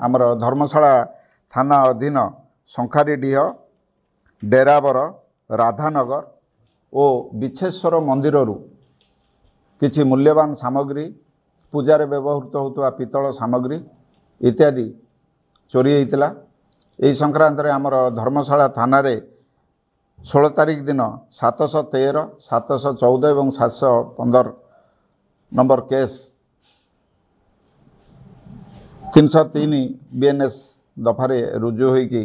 आमर धर्मशाला थाना अधीन शंखारीडीह डेराबर राधानगर और बिछेश्वर मंदिर किछि मूल्यवान सामग्री पूजार व्यवहृत होता पितल सामग्री इत्यादि चोरी होता। यही संक्रांत रे आमर धर्मशाला थाना रे 16 तारीख दिन 713, 714 और 715 नंबर केस 303 BNS दफारे रुजु होईकि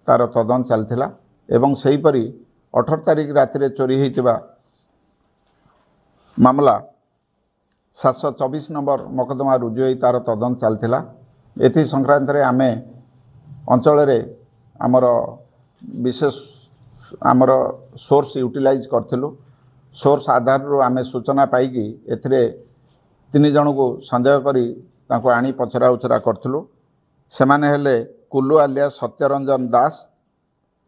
तार तदन चलथिला एवं सेहीपरि 18 तारीख राति चोरी होइतिबा मामला 724 नंबर मकदमा रुजु होई तार तदन चलथिला। एथि संक्रांत रे आमे अंचल रे आमर विशेष आमर सोर्स यूटिलाइज करथिलु। सोर्स आधार रो आमे सूचना पाइकी एथिरे 3 जन को संदेह करी तांको आनी पचरा उचरा करथिलु। सेमाने हेले कुल्लू आलिया सत्यरंजन दास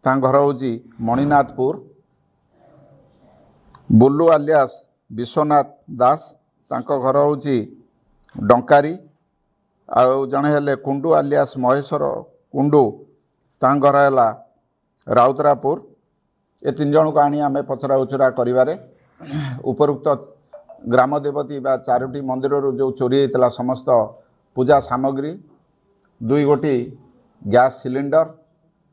तां घर होची मणिनाथपुर, बुल्लू आलियास विश्वनाथ दास तांको घर होची डंकारी, आउ जने हेले कुंडू आलियास महेश्वर कुंडू तां घर हैला राउतरापुर। ए 3 जन को आनी आमे पचरा उचरा करिवारे उपरुक्त ग्राम देवती बा 4टी मंदिर जो चोरी होता समस्त पूजा सामग्री 2 गोटी गैस सिलिंडर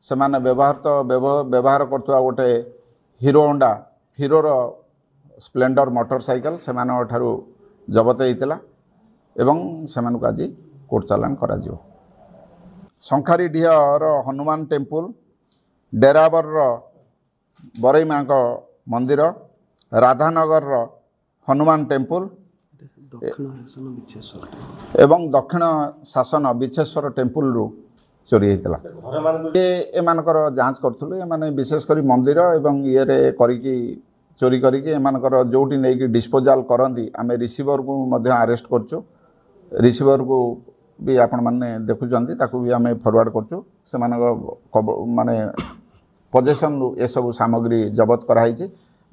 से माने व्यवहार करथुआ गोटे हीरो होंडा हीरोर स्प्लेंडर मोटरसाइकल से माने ठारू जबत होता एवं से मानक आज कोर्ट चालान करा जिवो। शंखारीडीहर हनुमान टेम्पल, डेराबर बरई माँ मंदिर, राधानगर हनुमान टेम्पल एवं दक्षिण शासन विछेश्वर टेम्पल रु चोरी होता। एमानकर जांच करूँ एमाने विशेषकर मंदिर एवं ये करिकी चोरी करिकी एमानकर जोटी नहीं डिस्पोजाल करती आमे रिसीवर को मध्य अरेस्ट करचु। रिसीवर को भी आपण माने देखुचंती ताकू भी आमे फॉरवर्ड करचु। से माने पोजेशन ए सब सामग्री जबत कराई।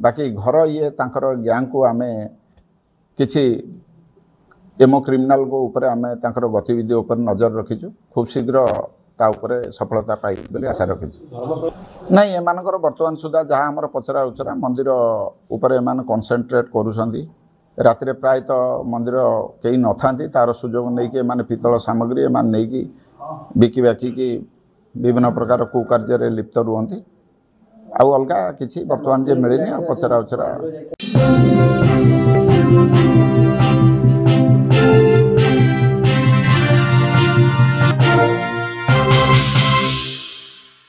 बाकी घर ये तांकर गैंग को आमे किछि एमो क्रिमिनल को ऊपर आमे तांकर गतिविधि ऊपर नजर रखीचु। खूब शीघ्र ता ऊपर सफलता पाई बोली आशा रखीचु। नहीं एमानकर वर्तमान सुधा जहाँ आमर पचरा उचरा मंदिर ऊपर एमान कनसेंट्रेट करूछंती। रातिरे प्राय तो मंदिर कई न थांती तार सुजोग नहीं कि एमाने पितल सामग्री एमान नहीं कि बिकी बाकी की विभिन्न प्रकार कुकार्य रे लिप्त रुहंती। आउ अलगा किछि वर्तमान जे मिलेनी पचरा उचरा